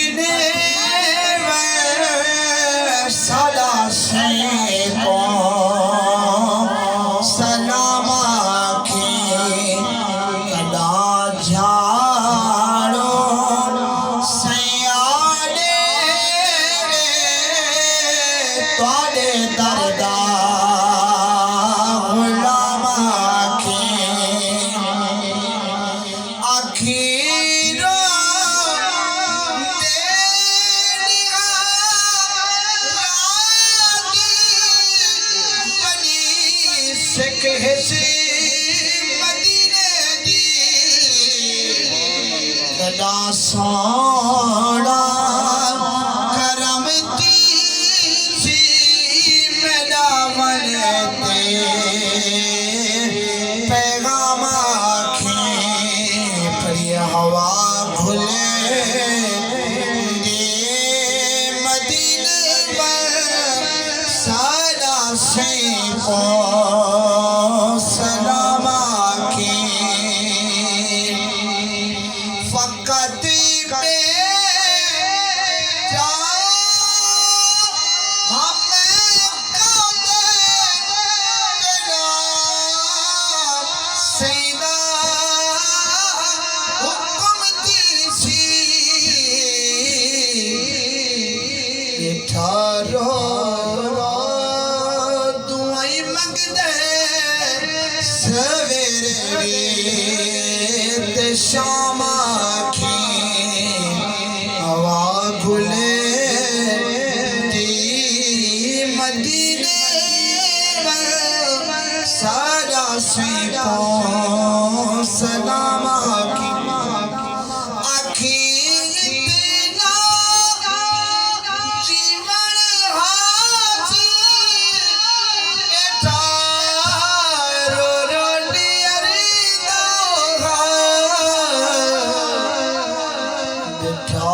मदीने में सदा से को सलाम आखे कदा झाड़ो सयाने तोड़े दरदा गुलाम आखे आखिरो मदीने दी कदा सोना करम सी मेरा मनते पैगाम आखे प्रिय हवा खुले मदीने पर सारा से को सलाम आखे फकत पे जा हमें सैदा हुक्म दी ठारो दुआई मंगदे सवेरे ते शाम आखे हवा खुले दी मदीने में सारा से को सलाम आखे आखी इतना जीवन हाजी बेटा रो रो नियरी दो बेटा